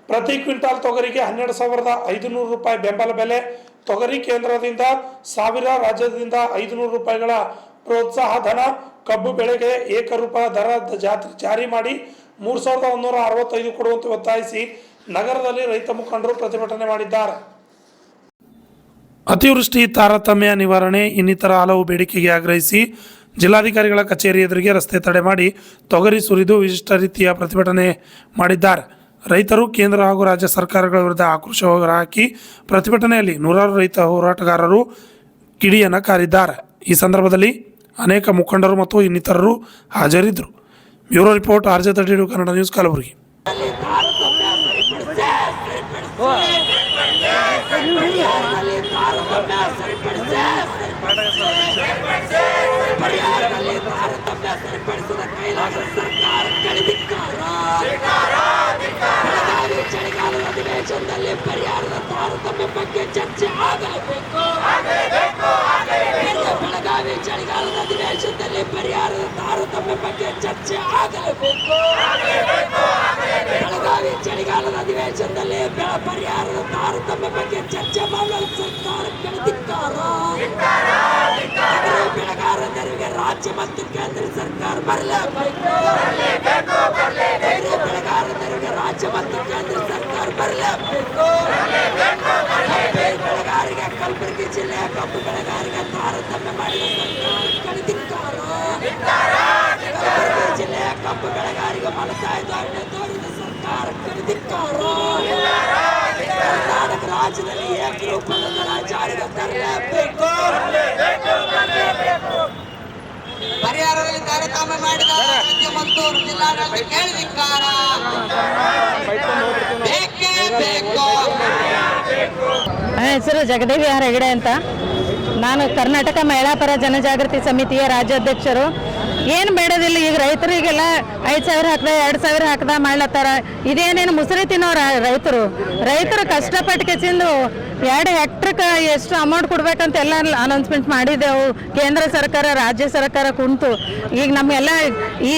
ಪ್ರತಿ ಕ್ವಿಂಟಾಲ್ ತೊಗರಿಗೆ 12,500 ರೂಪಾಯಿ ಬೆಂಬಲ ಬೆಲೆ. ತೊಗರಿ ಕೇಂದ್ರದಿಂದ 1000, ರಾಜ್ಯದಿಂದ 500 ರೂಪಾಯಿಗಳ ಪ್ರೋತ್ಸಾಹ ಧನ. ಕಬ್ಬು ಬೆಳೆಗೆ ಏಕರೂಪ ದರ ಜಾರಿ ಮಾಡಿ 3,165 ಕೊಡುವಂತೆ ಒತ್ತಾಯಿಸಿ ನಗರದಲ್ಲಿ ರೈತ ಮುಖಂಡರು ಪ್ರತಿಭಟನೆ ಮಾಡಿದ್ದಾರೆ. ಅತಿವೃಷ್ಟಿ, ತಾರತಮ್ಯ ನಿವಾರಣೆ ಇನ್ನಿತರ ಹಲವು ಬೇಡಿಕೆಗೆ ಆಗ್ರಹಿಸಿ ಜಿಲ್ಲಾಧಿಕಾರಿಗಳ ಕಚೇರಿ ಎದುರಿಗೆ ರಸ್ತೆ ತಡೆ ಮಾಡಿ ತೊಗರಿ ಸುರಿದು ವಿಶಿಷ್ಟ ರೀತಿಯ ಪ್ರತಿಭಟನೆ ಮಾಡಿದ್ದಾರೆ. ರೈತರು ಕೇಂದ್ರ ಹಾಗೂ ರಾಜ್ಯ ಸರ್ಕಾರಗಳ ವಿರುದ್ಧ ಆಕ್ರೋಶ ಹೊರಹಾಕಿ ಪ್ರತಿಭಟನೆಯಲ್ಲಿ ನೂರಾರು ರೈತ ಹೋರಾಟಗಾರರು ಕಿಡಿಯನ್ನು ಕಾರಿದ್ದಾರೆ. ಈ ಸಂದರ್ಭದಲ್ಲಿ ಅನೇಕ ಮುಖಂಡರು ಮತ್ತು ಇನ್ನಿತರರು ಹಾಜರಿದ್ದರು. Bureau report, RJ32 Kannada news, Kalaburagi. ಚಳಿಗಾಲದ ಅಧಿವೇಶನದಲ್ಲಿ ಪರಿಹಾರದ ತಾರತಮ್ಯ ಬಗ್ಗೆ ಚರ್ಚೆ ಆಗಲೇಬೇಕು. ಬೆಳಗಾವಿ ಚಳಿಗಾಲದ ಅಧಿವೇಶನದಲ್ಲಿ ಪರಿಹಾರದ ತಾರತಮ್ಯ ಬಗ್ಗೆ ಚರ್ಚೆ ಆಗಲೇಬೇಕು. ಬೆಳಗಾವಿ ಚಳಿಗಾಲದ ಅಧಿವೇಶನದಲ್ಲಿ ಪರಿಹಾರದ ತಾರತಮ್ಯ ಬಗ್ಗೆ ಚರ್ಚೆ ಮಾಡಲು ಸರ್ಕಾರಕ್ಕೆ ಧಿಕ್ಕಾರ. ಬೆಳೆಗಾರ ನೆರವಿಗೆ ರಾಜ್ಯ ಮತ್ತು ಕೇಂದ್ರ ಸರ್ಕಾರ ಬರಲೇಬೇಕು. ಬೆಳೆಗಾರ ನೆರವಿಗೆ ರಾಜ್ಯ ಮತ್ತು ಕೇಂದ್ರ ಸರ್ಕಾರ ಬರಲೇಬೇಕು. ಬೆಳೆಗಾರಿಗೆ ಕಲಬುರಗಿ ಜಿಲ್ಲೆಯ ಕಬ್ಬು ಬೆಳೆಗಾರಿಗೆ ತಾರತಮ್ಯ ಮಾಡಿದ ಸರ್ಕಾರಕ್ಕೆ ಧಿಕ್ಕಾರ. ಕಲಬುರಗಿ ಜಿಲ್ಲೆಯ ಕಬ್ಬು ಬೆಳೆಗಾರಿಗೆ ಮಲತಾಯಿ ಧೋರಣೆ ತೋರಿದ ಸರ್ಕಾರಕ್ಕೆ ಧಿಕ್ಕಾರ. ಕರ್ನಾಟಕ ರಾಜ್ಯದಲ್ಲಿ ಏಕರೂಪದ ದರ ಜಾರಿಗೆ ತರಲೇಬೇಕು. ಪರಿಹಾರದಲ್ಲಿ ತಾರತಮ್ಯ ಮಾಡಿದ ಮತ್ತು ಜಿಲ್ಲಾಡಳಿತ ಕೇಳಿದಿಕ್ಕಾರ. ಬೇಕೇ ಬೇಕು. ನನ್ನ ಹೆಸರು ಜಗದೇವಿ ಆರ್ ಹೆಗಡೆ ಅಂತ. ನಾನು ಕರ್ನಾಟಕ ಮಹಿಳಾ ಪರ ಜನಜಾಗೃತಿ ಸಮಿತಿಯ ರಾಜ್ಯಾಧ್ಯಕ್ಷರು. ಏನು ಬೇಡದಿಲ್ಲ, ಈಗ ರೈತರಿಗೆಲ್ಲ 5,000 ಹಾಕ್ದ 2,000 ಹಾಕ್ದ ಮಾಡ್ಲತ್ತಾರ. ಇದೇನೇನು ಮುಸುರಿ ತಿನ್ನೋ ರೈತರು ಕಷ್ಟಪಟ್ಟು ಚಿಂದು 2 ಹೆಕ್ಟ್ರಕ್ಕೆ ಎಷ್ಟು ಅಮೌಂಟ್ ಕೊಡ್ಬೇಕಂತ ಎಲ್ಲ ಅನೌನ್ಸ್ಮೆಂಟ್ ಮಾಡಿದೆವು. ಕೇಂದ್ರ ಸರ್ಕಾರ ರಾಜ್ಯ ಸರ್ಕಾರ ಕುಂತು ಈಗ ನಮ್ಗೆಲ್ಲ ಈ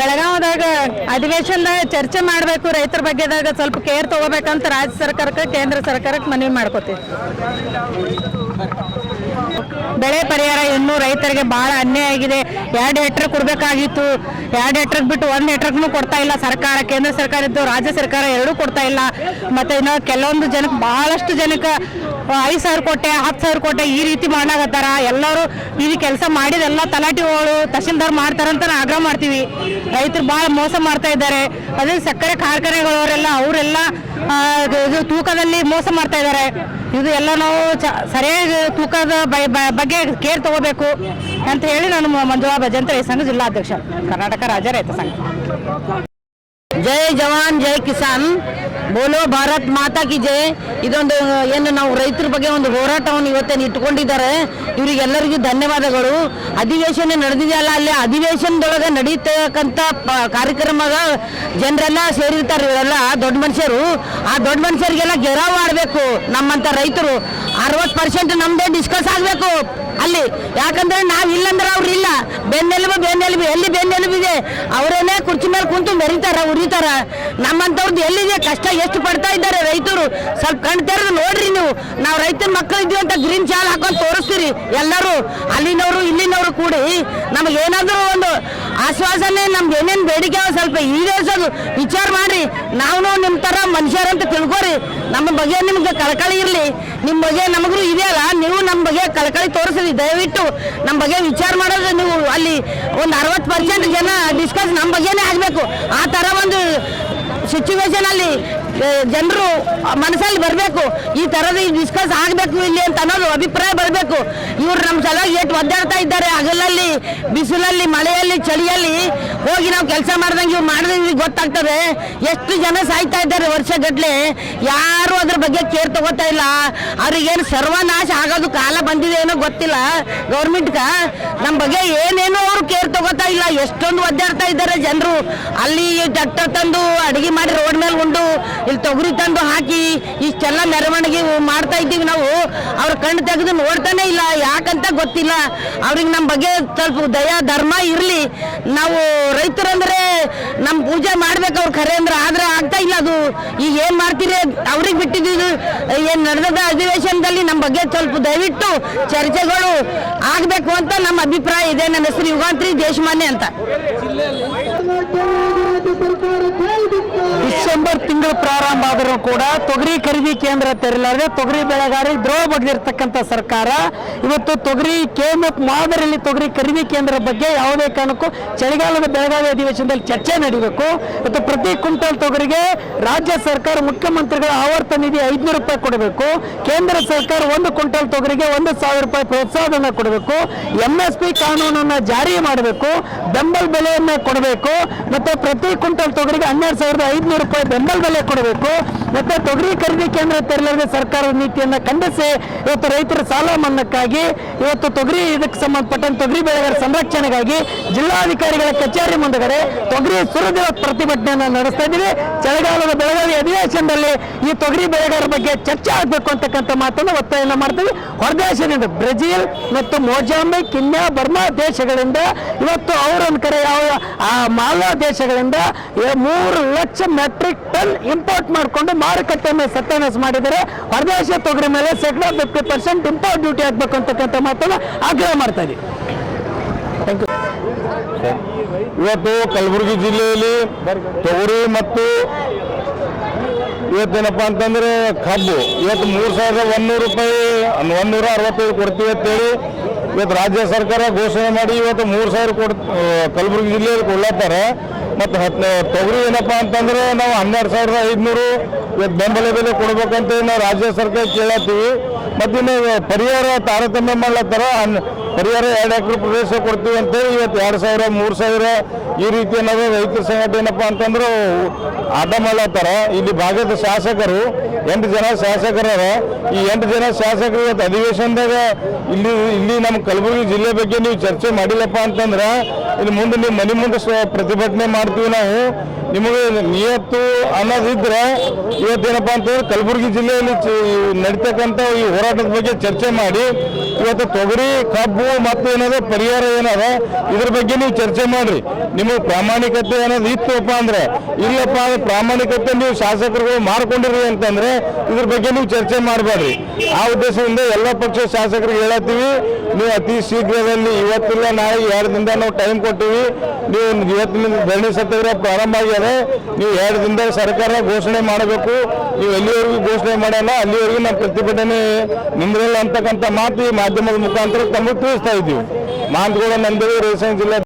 ಬೆಳಗಾವದಾಗ ಅಧಿವೇಶನದಾಗ ಚರ್ಚೆ ಮಾಡಬೇಕು, ರೈತರ ಬಗ್ಗೆದಾಗ ಸ್ವಲ್ಪ ಕೇರ್ ತಗೋಬೇಕಂತ ರಾಜ್ಯ ಸರ್ಕಾರಕ್ಕೆ ಕೇಂದ್ರ ಸರ್ಕಾರಕ್ಕೆ ಮನವಿ ಮಾಡ್ಕೋತೀವಿ. ಬೆಳೆ ಪರಿಹಾರ ಇನ್ನೂ ರೈತರಿಗೆ ಭಾಳ ಅನ್ಯಾಯ ಆಗಿದೆ. 2 ಹೆಕ್ಟರ್ ಕೊಡಬೇಕಾಗಿತ್ತು, 2 ಹೆಕ್ಟರ್ ಬಿಟ್ಟು 1 ಹೆಕ್ಟರ್ಗೂ ಕೊಡ್ತಾ ಇಲ್ಲ ಸರ್ಕಾರ. ಕೇಂದ್ರ ಸರ್ಕಾರ ಇದ್ದು ರಾಜ್ಯ ಸರ್ಕಾರ ಎರಡೂ ಕೊಡ್ತಾ ಇಲ್ಲ. ಮತ್ತು ಇನ್ನು ಕೆಲವೊಂದು ಜನಕ್ಕೆ, ಭಾಳಷ್ಟು ಜನಕ್ಕೆ 5,000 ಕೊಟ್ಟೆ 10,000 ಕೊಟ್ಟೆ ಈ ರೀತಿ ಮಾಡಾಕತ್ತಾರ. ಎಲ್ಲರೂ ಇದು ಕೆಲಸ ಮಾಡಿದೆಲ್ಲ ತಲಾಟಿಗಳು ತಹಶೀಲ್ದಾರ್ ಮಾಡ್ತಾರಂತ ಆಗ್ರಹ ಮಾಡ್ತೀವಿ. ರೈತರು ಭಾಳ ಮೋಸ ಮಾಡ್ತಾ ಇದ್ದಾರೆ. ಅದೇ ಸಕ್ಕರೆ ಕಾರ್ಖಾನೆಗಳವರೆಲ್ಲ ಅವರೆಲ್ಲ ಇದು ತೂಕದಲ್ಲಿ ಮೋಸ ಮಾಡ್ತಾ ಇದ್ದಾರೆ. ಇದು ಎಲ್ಲ ನಾವು ಸರಿಯಾಗಿ ತೂಕದ ಬಗ್ಗೆ ಕೇರ್ ತಗೋಬೇಕು ಅಂತ ಹೇಳಿ ನಾನು ಮಂಜುಳಾ ಭಜಂತ ರೈತ ಸಂಘ ಜಿಲ್ಲಾಧ್ಯಕ್ಷ, ಕರ್ನಾಟಕ ರಾಜ್ಯ ರೈತ ಸಂಘ. ಜೈ ಜವಾನ್ ಜೈ ಕಿಸಾನ್, ಬೋಲೋ ಭಾರತ್ ಮಾತಾ ಕಿ ಜೈ. ಇದೊಂದು ಏನು ನಾವು ರೈತರ ಬಗ್ಗೆ ಒಂದು ಹೋರಾಟವನ್ನು ಇವತ್ತೇನು ಇಟ್ಕೊಂಡಿದ್ದಾರೆ, ಇವರಿಗೆಲ್ಲರಿಗೂ ಧನ್ಯವಾದಗಳು. ಅಧಿವೇಶನ ನಡೆದಿದೆಯಲ್ಲ, ಅಲ್ಲಿ ಅಧಿವೇಶನದೊಳಗೆ ನಡೀತಕ್ಕಂಥ ಕಾರ್ಯಕ್ರಮದ ಜನರೆಲ್ಲ ಸೇರಿರ್ತಾರೆ. ಇವರೆಲ್ಲ ದೊಡ್ಡ ಮನುಷ್ಯರು. ಆ ದೊಡ್ಡ ಮನುಷ್ಯರಿಗೆಲ್ಲ ಗೆರಾವ್ ಮಾಡಬೇಕು. ನಮ್ಮಂಥ ರೈತರು 60% ನಮ್ಮದೇ ಡಿಸ್ಕಸ್ ಆಗಬೇಕು ಅಲ್ಲಿ. ಯಾಕಂದ್ರೆ ನಾವು ಇಲ್ಲಂದ್ರೆ ಅವ್ರು ಇಲ್ಲ. ಬೆನ್ನೆಲುಬು ಎಲ್ಲಿ ಬೆನ್ನೆಲುಬಿದೆ ಅವರೇನೇ ಕುರ್ಚಿ ಮೇಲೆ ಕುಂತು ಮೆರಿತಾರ, ಉರಿತಾರ. ನಮ್ಮಂಥವ್ರದ್ದು ಎಲ್ಲಿದೆ ಕಷ್ಟ, ಎಷ್ಟು ಪಡ್ತಾ ಇದ್ದಾರೆ ರೈತರು. ಸ್ವಲ್ಪ ಕಣ್ ತೆರೆದು ನೋಡ್ರಿ ನೀವು. ನಾವು ರೈತರ ಮಕ್ಕಳು ಇದ್ದೀವಿ ಅಂತ ಗ್ರೀನ್ ಶಾಲ್ ಹಾಕೊಂಡು ತೋರಿಸ್ತೀರಿ ಎಲ್ಲರೂ. ಅಲ್ಲಿನವರು ಇಲ್ಲಿನವರು ಕೂಡಿ ನಮಗೆ ಏನಾದರೂ ಒಂದು ಆಶ್ವಾಸನೆ, ನಮ್ಗೆ ಏನೇನು ಬೇಡಿಕೆ ಸ್ವಲ್ಪ ಈಡೇರಿಸೋದು ವಿಚಾರ ಮಾಡಿ. ನಾವು ನಿಮ್ಮ ಥರ ಮನುಷ್ಯರಂತ ತಿಳ್ಕೊರಿ. ನಮ್ಮ ಬಗ್ಗೆ ನಿಮ್ಗೆ ಕಳಕಳಿ ಇರಲಿ. ನಿಮ್ಮ ಬಗ್ಗೆ ನಮಗೂ ಇದೆಯಲ್ಲ, ನೀವು ನಮ್ಮ ಬಗ್ಗೆ ಕಳಕಳಿ ತೋರಿಸ್ರಿ. ದಯವಿಟ್ಟು ನಮ್ಮ ಬಗ್ಗೆ ವಿಚಾರ ಮಾಡೋದು ನೀವು. ಅಲ್ಲಿ ಒಂದು 60% ಜನ ಡಿಸ್ಕಸ್ ನಮ್ಮ ಬಗ್ಗೆನೇ ಆಗಬೇಕು. ಆ ಥರ ಒಂದು ಸಿಚುವೇಶನ್ ಅಲ್ಲಿ ಜನರು ಮನಸ್ಸಲ್ಲಿ ಬರಬೇಕು. ಈ ಥರದ ಡಿಸ್ಕಸ್ ಆಗಬೇಕು ಇಲ್ಲಿ ಅಂತ ಅನ್ನೋದು ಅಭಿಪ್ರಾಯ ಬರಬೇಕು. ಇವ್ರು ನಮ್ಮ ಸಲುವಾಗಿ ಎಷ್ಟು ಒದ್ದಾಡ್ತಾ ಇದ್ದಾರೆ. ಹಗಲಲ್ಲಿ, ಬಿಸಿಲಲ್ಲಿ, ಮಳೆಯಲ್ಲಿ, ಚಳಿಯಲ್ಲಿ ಹೋಗಿ ನಾವು ಕೆಲಸ ಮಾಡ್ದಂಗೆ ಇವ್ರು ಮಾಡಿದ್ರೆ ಗೊತ್ತಾಗ್ತದೆ ಎಷ್ಟು ಜನ ಸಾಯ್ತಾ ಇದ್ದಾರೆ ವರ್ಷಗಟ್ಟಲೆ. ಯಾರು ಅದ್ರ ಬಗ್ಗೆ ಕೇರ್ ತಗೋತಾ ಇಲ್ಲ. ಅವ್ರಿಗೇನು ಸರ್ವನಾಶ ಆಗೋದು ಕಾಲ ಬಂದಿದೆ ಏನೋ ಗೊತ್ತಿಲ್ಲ ಗೌರ್ಮೆಂಟ್ಗೆ. ನಮ್ಮ ಬಗ್ಗೆ ಏನೇನೋ ಅವರು ಕೇರ್ ತಗೋತಾ ಇಲ್ಲ. ಎಷ್ಟೊಂದು ಒದ್ದಾಡ್ತಾ ಇದ್ದಾರೆ ಜನರು. ಅಲ್ಲಿ ಟ್ರ್ಯಾಕ್ಟರ್ ತಂದು ಅಡುಗೆ ಮಾಡಿ ರೋಡ್ ಮೇಲೆ ಉಂಡು ಇಲ್ಲಿ ತೊಗರಿ ತಂದು ಹಾಕಿ ಇಷ್ಟೆಲ್ಲ ಮೆರವಣಿಗೆ ಮಾಡ್ತಾ ಇದ್ದೀವಿ ನಾವು. ಅವ್ರ ಕಣ್ಣು ತೆಗೆದು ನೋಡ್ತಾನೆ ಇಲ್ಲ, ಯಾಕಂತ ಗೊತ್ತಿಲ್ಲ ಅವ್ರಿಗೆ. ನಮ್ಮ ಬಗ್ಗೆ ಸ್ವಲ್ಪ ದಯಾ ಧರ್ಮ ಇರಲಿ. ನಾವು ರೈತರಂದ್ರೆ ನಮ್ಮ ಪೂಜೆ ಮಾಡ್ಬೇಕು ಅವ್ರು ಖರೆ ಅಂದ್ರೆ, ಆದ್ರೆ ಆಗ್ತಾ ಇಲ್ಲ ಅದು. ಈಗ ಏನ್ ಮಾಡ್ತೀರಿ ಅವ್ರಿಗೆ ಬಿಟ್ಟಿದ್ದೀವಿ. ಏನ್ ನಡೆದ ಅಧಿವೇಶನದಲ್ಲಿ ನಮ್ಮ ಬಗ್ಗೆ ಸ್ವಲ್ಪ ದಯವಿಟ್ಟು ಚರ್ಚೆಗಳು ಆಗ್ಬೇಕು ಅಂತ ನಮ್ಮ ಅಭಿಪ್ರಾಯ ಇದೆ. ನನ್ನ ಹೆಸರು ಯುಗಾಂತ್ರಿ ದೇಶಮಾನ್ಯ ಅಂತ. ಡಿಸೆಂಬರ್ ತಿಂಗಳು ಪ್ರಾರಂಭ ಆದರೂ ಕೂಡ ತೊಗರಿ ಖರೀದಿ ಕೇಂದ್ರ ತೆರಲಾರದೆ ತೊಗರಿ ಬೆಳೆಗಾರರಿಗೆ ದ್ರೋಹ ಬಗೆದಿರ್ತಕ್ಕಂಥ ಸರ್ಕಾರ ಇವತ್ತು ತೊಗರಿ ಕೆಎಂಎಫ್ ಮಾದರಿಯಲ್ಲಿ ತೊಗರಿ ಖರೀದಿ ಕೇಂದ್ರ ಬಗ್ಗೆ ಯಾವುದೇ ಕಾರಣಕ್ಕೂ ಚಳಿಗಾಲದ ಬೆಳಗಾವಿ ಅಧಿವೇಶನದಲ್ಲಿ ಚರ್ಚೆ ನಡೀಬೇಕು. ಇವತ್ತು ಪ್ರತಿ ಕ್ವಿಂಟಲ್ ತೊಗರಿಗೆ ರಾಜ್ಯ ಸರ್ಕಾರ ಮುಖ್ಯಮಂತ್ರಿಗಳ ಆವರ್ತ ನಿಧಿ 500 ರೂಪಾಯಿ ಕೊಡಬೇಕು. ಕೇಂದ್ರ ಸರ್ಕಾರ 1 ಕ್ವಿಂಟಲ್ ತೊಗರಿಗೆ 1,000 ರೂಪಾಯಿ ಪ್ರೋತ್ಸಾಹಧನ ಕೊಡಬೇಕು. MSP ಕಾನೂನನ್ನು ಜಾರಿ ಮಾಡಬೇಕು. ಬೆಂಬಲ ಬೆಲೆಯನ್ನು ಕೊಡಬೇಕು. ಮತ್ತು ಪ್ರತಿ ಕ್ವಿಂಟಲ್ ತೊಗರಿಗೆ 12,500 ರೂಪಾಯಿ ಬೆಂಬಲ ಬೆಲೆ ಕೊಡಬೇಕು. ಮತ್ತು ತೊಗರಿ ಖರೀದಿ ಕೇಂದ್ರ ತೆರಳಿದ ಸರ್ಕಾರದ ನೀತಿಯನ್ನು ಖಂಡಿಸಿ ಇವತ್ತು ರೈತರ ಸಾಲ ಮನ್ನಾಕ್ಕಾಗಿ ಇವತ್ತು ತೊಗರಿ ಇದಕ್ಕೆ ಸಂಬಂಧಪಟ್ಟಂತೆ ತೊಗರಿ ಬೆಳೆಗಾರರ ಸಂರಕ್ಷಣೆಗಾಗಿ ಜಿಲ್ಲಾಧಿಕಾರಿಗಳ ಕಚೇರಿ ಮುಂದಗಡೆ ತೊಗರಿ ಸುರಿದ ಪ್ರತಿಭಟನೆಯನ್ನು ನಡೆಸ್ತಾ ಇದ್ದೀವಿ. ಚಳಿಗಾಲದ ಬೆಳಗಾವಿ ಅಧಿವೇಶನದಲ್ಲಿ ಈ ತೊಗರಿ ಬೆಳೆಗಾರರ ಬಗ್ಗೆ ಚರ್ಚೆ ಆಗಬೇಕು ಅಂತಕ್ಕಂಥ ಮಾತನ್ನು ಒತ್ತಾಯನ ಮಾಡ್ತೀವಿ. ಹೊರದೇಶದಿಂದ ಬ್ರೆಜಿಲ್ ಮತ್ತು ಮೊಜಾಂಬಿಕ್, ಕೆನ್ಯಾ, ಬರ್ಮಾ ದೇಶಗಳಿಂದ ಇವತ್ತು ಅವರೊಂದು ಕಡೆ ಮಾಲ್ವಾ ದೇಶಗಳಿಂದ 3 ಲಕ್ಷ ಮೆಟ್ರಿಕ್ ಟನ್ ಇಂಪೋರ್ಟ್ ಮಾಡಿಕೊಂಡು ಮಾರುಕಟ್ಟೆಯನ್ನು ಸತ್ಯಾನಾಶ ಮಾಡಿದರೆ ಹೊರದೇಶ ತೊಗರಿ ಮೇಲೆ 50% ಇಂಪೋರ್ಟ್ ಡ್ಯೂಟಿ ಹಾಕಬೇಕು ಅಂತಕ್ಕಂಥ ಮಾತನ್ನು ಆಗ್ರಹ ಮಾಡ್ತಾ ಇದ್ದೀವಿ. Thank you. ಇವತ್ತು ಕಲಬುರಗಿ ಜಿಲ್ಲೆಯಲ್ಲಿ ತೊಗರಿ ಮತ್ತು ಇವತ್ತೇನಪ್ಪ ಅಂತಂದ್ರೆ ಕಬ್ಬು ಇವತ್ತು 3,100 ರೂಪಾಯಿ 165 ಕೊಡ್ತೀವಿ ಅಂತೇಳಿ ಇವತ್ತು ರಾಜ್ಯ ಸರ್ಕಾರ ಘೋಷಣೆ ಮಾಡಿ ಇವತ್ತು 3,000 ಕಲಬುರಗಿ ಜಿಲ್ಲೆಯಲ್ಲಿ ಕೊಡ್ಲತ್ತಾರೆ. ಮತ್ತು ತೊಗರಿ ಏನಪ್ಪ ಅಂತಂದ್ರೆ ನಾವು 12,500 ಇವತ್ತು ಬೆಂಬಲ ಬೆಲೆ ಕೊಡ್ಬೇಕಂತ ನಾವು ರಾಜ್ಯ ಸರ್ಕಾರ ಕೇಳತ್ತೀವಿ. ಮತ್ತು ಇನ್ನು ಪರಿಹಾರ ತಾರತಮ್ಯ ಮಾಡ್ಲತ್ತಾರ. ಪರಿಹಾರ 2 ಎಕರೆ ಪ್ರದೇಶ ಕೊಡ್ತೀವಿ ಅಂತೇಳಿ ಇವತ್ತು 2,000 3,000 ಈ ರೀತಿ ಏನಾದ್ರು ರೈತರ ಸಂಘಟನೆ ಏನಪ್ಪ ಅಂತಂದ್ರೆ ಆಟ ಮಾಡ್ಲತ್ತಾರ. ಇಲ್ಲಿ ಭಾಗದ ಶಾಸಕರು 8 ಜನ ಶಾಸಕರ. ಈ 8 ಜನ ಶಾಸಕರು ಇವತ್ತು ಅಧಿವೇಶನದಾಗ ಇಲ್ಲಿ ನಮ್ಮ ಕಲಬುರಗಿ ಜಿಲ್ಲೆ ಬಗ್ಗೆ ನೀವು ಚರ್ಚೆ ಮಾಡಿಲ್ಲಪ್ಪ ಅಂತಂದ್ರೆ ಇಲ್ಲಿ ಮುಂದೆ ನೀವು ಮನೆ ಮುಂದೆ ಪ್ರತಿಭಟನೆ ಮಾಡ್ತೀವಿ ನಾವು. ನಿಮಗೆ ನಿಯತ್ತು ಅನ್ನೋದಿದ್ರೆ ಇವತ್ತೇನಪ್ಪ ಅಂತಂದ್ರೆ ಕಲಬುರಗಿ ಜಿಲ್ಲೆಯಲ್ಲಿ ನಡೀತಕ್ಕಂಥ ಈ ಹೋರಾಟದ ಬಗ್ಗೆ ಚರ್ಚೆ ಮಾಡಿ ಇವತ್ತು ತೊಗರಿ ಕಬ್ಬು ಮತ್ತು ಏನದ ಪರಿಹಾರ ಏನದ ಇದ್ರ ಬಗ್ಗೆ ನೀವು ಚರ್ಚೆ ಮಾಡ್ರಿ. ನಿಮಗೆ ಪ್ರಾಮಾಣಿಕತೆ ಅನ್ನೋದು ಇತ್ತಪ್ಪ ಅಂದ್ರೆ ಇಲ್ಲಪ್ಪ ಪ್ರಾಮಾಣಿಕತೆ ನೀವು ಶಾಸಕರುಗಳು ಮಾಡ್ಕೊಂಡಿರಿ ಅಂತಂದ್ರೆ ಇದ್ರ ಬಗ್ಗೆ ನೀವು ಚರ್ಚೆ ಮಾಡಬೇಡ್ರಿ. ಆ ಉದ್ದೇಶದಿಂದ ಎಲ್ಲ ಪಕ್ಷ ಶಾಸಕರಿಗೆ ಹೇಳತ್ತೀವಿ, ನೀವು ಅತಿ ಶೀಘ್ರದಲ್ಲಿ ಇವತ್ತಿಲ್ಲ ನಾಳೆ 2 ದಿನದ ನಾವು ಟೈಮ್ ಕೊಟ್ಟಿವಿ. ನೀವು ಇವತ್ತಿನಿಂದ ಧರಣಿ ಸತ್ಯಾಗ್ರಹ ಪ್ರಾರಂಭ ಆಗಿದೆ. ನೀವು 2 ದಿನದಾಗ ಸರ್ಕಾರ ಘೋಷಣೆ ಮಾಡಬೇಕು. ನೀವು ಎಲ್ಲಿವರೆಗೂ ಘೋಷಣೆ ಮಾಡಲ್ಲ ಅಲ್ಲಿವರೆಗೂ ನಾವು ಪ್ರತಿಭಟನೆ ನಿಂದ್ರಲ್ಲ ಅಂತಕ್ಕಂಥ ಮಾತು ಈ ಮಾಧ್ಯಮದ ಮುಖಾಂತರ ತಮಗೆ ತಿಳಿಸ್ತಾ ಇದ್ದೀವಿ. ಮಾತುಗಳು ನಂದೇವಿ ರೇಷನ್ ಜಿಲ್ಲೆ